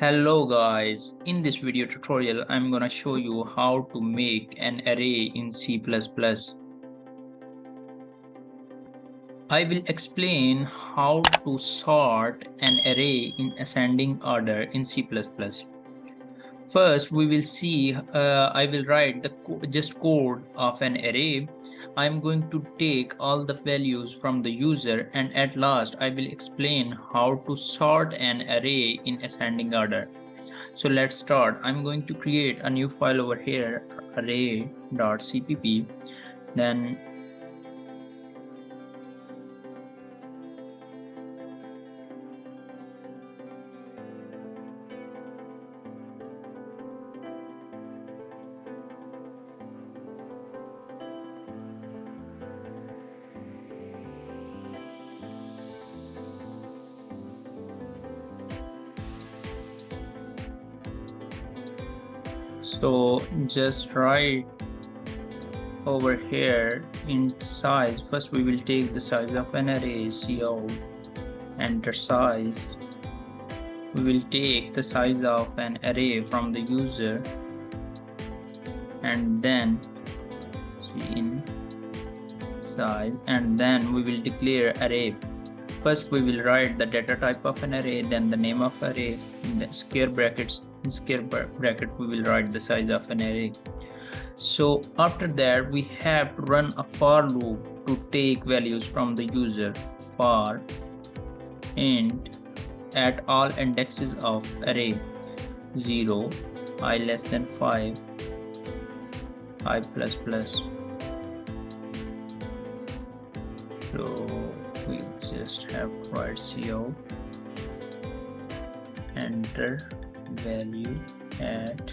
Hello guys, in this video tutorial I'm gonna show you how to make an array in C++. I will explain how to sort an array in ascending order in C++. First we will see, I will write the code of an array. I'm going to take all the values from the user, and at last I will explain how to sort an array in ascending order. So let's start. I'm going to create a new file over here, array.cpp. Then so just write over here int size. First we will take the size of an array, co, enter size. We will take the size of an array from the user and then in size, and then we will declare array. First we will write the data type of an array, then the name of array, in the square brackets. In square bracket we will write the size of an array. So after that we have to run a for loop to take values from the user. For int at all indexes of array 0, I less than 5, I plus plus. So we just have to write co, enter value at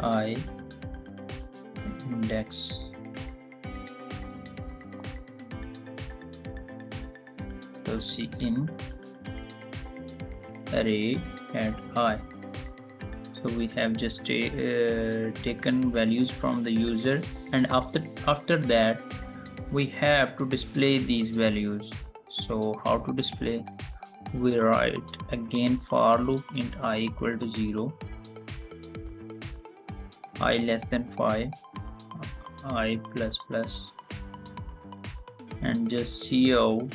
I index. So in array at I. So we have just taken values from the user, and after that we have to display these values. So how to display? We write again for loop int I equal to 0, I less than 5, I plus plus, and just co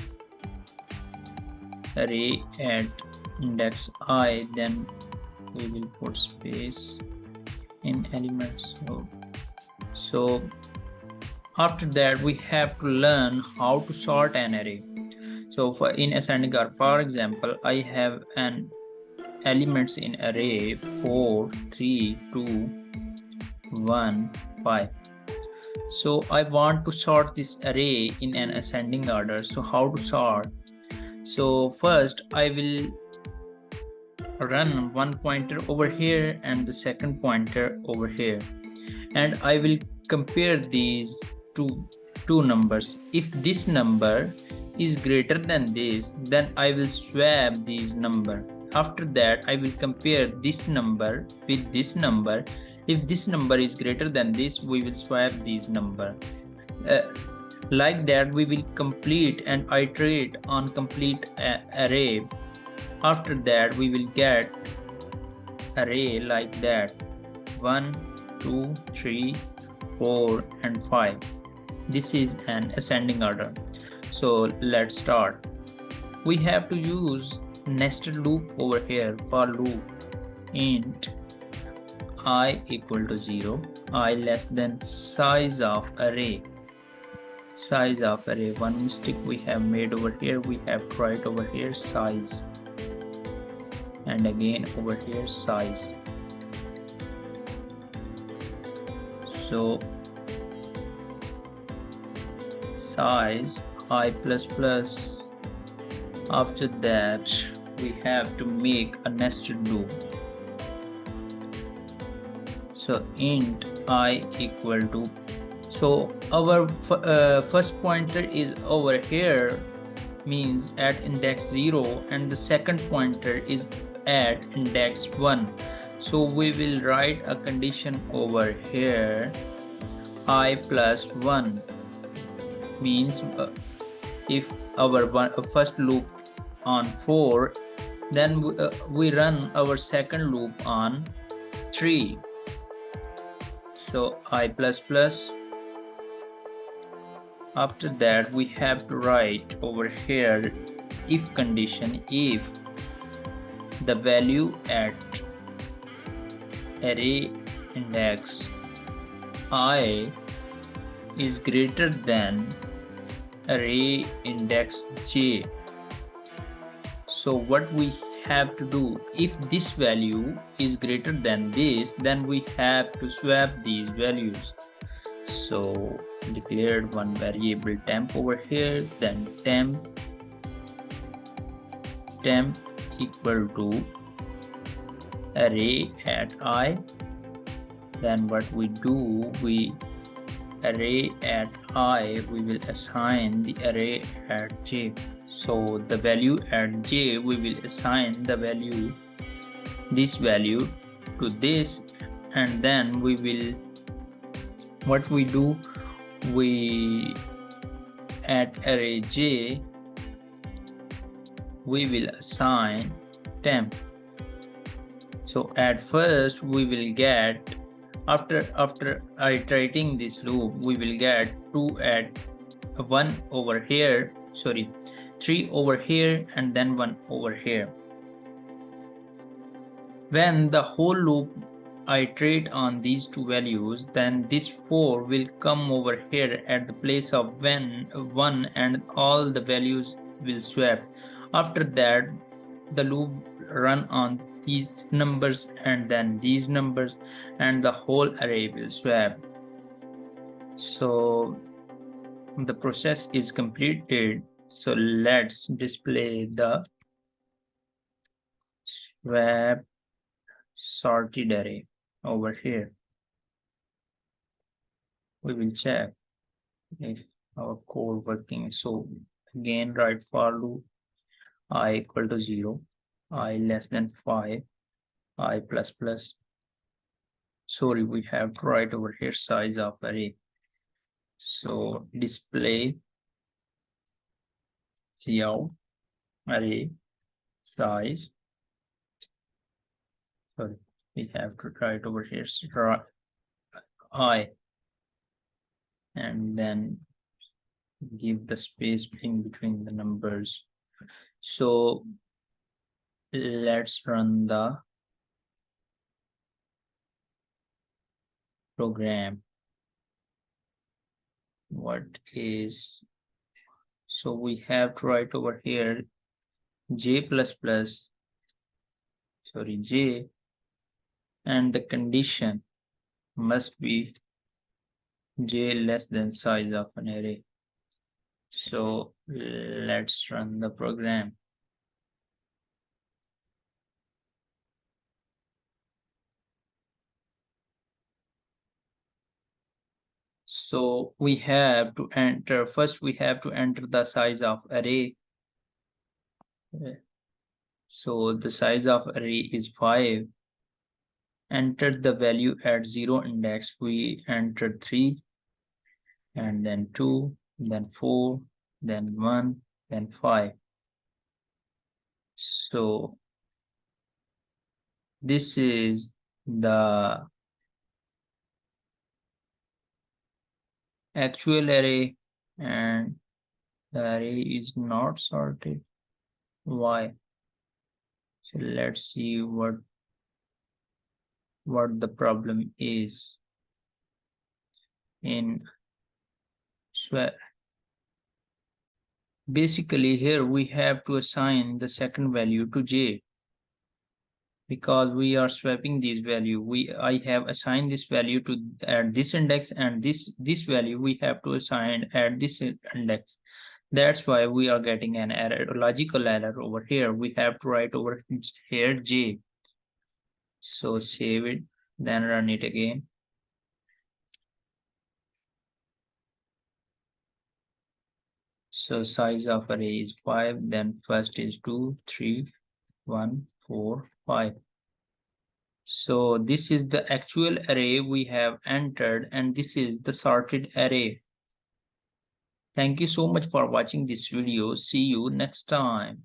array at index I, then we will put space in elements. So after that we have to learn how to sort an array. So for in ascending order, for example, I have an elements in array 4, 3, 2, 1, 5. So I want to sort this array in an ascending order. So how to sort? So first I will run one pointer over here and the second pointer over here, and I will compare these two numbers. If this number is greater than this, then I will swap these number. After that I will compare this number with this number. If this number is greater than this, we will swap these number. Like that we will complete and iterate on complete array. After that we will get array like that 1, 2, 3, 4 and 5. This is an ascending order. So let's start. We have to use nested loop over here. For loop int I equal to 0, I less than size of array. Size of array, one mistake we have made over here, we have to write over here size, and again over here size. So size I plus plus. After that we have to make a nested loop. So int I equal to, so our first pointer is over here, means at index 0, and the second pointer is at index 1. So we will write a condition over here I plus 1, means if our first loop on 4, then we run our second loop on 3. So I plus plus. After that, we have to write over here if condition, if the value at array index I is greater than array index j. So what we have to do, if this value is greater than this, then we have to swap these values. So declared one variable temp over here, then temp equal to array at I. Then what we do, we array at I, we will assign the array at j. So the value at j, we will assign the value, this value to this, and then we will, what we do, we at array j, we will assign temp. So at first we will get, after iterating this loop, we will get 2 at 1 over here, sorry, 3 over here, and then 1 over here. When the whole loop iterate on these two values, then this 4 will come over here at the place of 1, and all the values will swap. After that, the loop run on these numbers and then these numbers, and the whole array will swap. So the process is completed. So let's display the swap sorted array over here. We will check if our code working. So again, write for loop I equal to 0, I less than 5, I plus plus. Sorry, we have to write over here size of array. So display cout array size. Sorry, we have to write over here I, and then give the space in between the numbers. So let's run the program. What is, so we have to write over here j plus plus, sorry, j, and the condition must be j less than size of an array. So let's run the program. So we have to enter, first we have to enter the size of array. So the size of array is 5. Enter the value at 0 index, we entered 3, and then 2, then 4, then 1, then 5. So this is the actual array, and the array is not sorted. Why? So let's see what the problem is in swap. Basically here we have to assign the second value to j, because we are swapping these value. I have assigned this value to at this index, and this value we have to assign at this index. That's why we are getting an error, logical error over here. We have to write over here j. So save it, then run it again. So size of array is 5, then first is 2, 3, 1, 4, 5. So this is the actual array we have entered, and this is the sorted array. Thank you so much for watching this video. See you next time.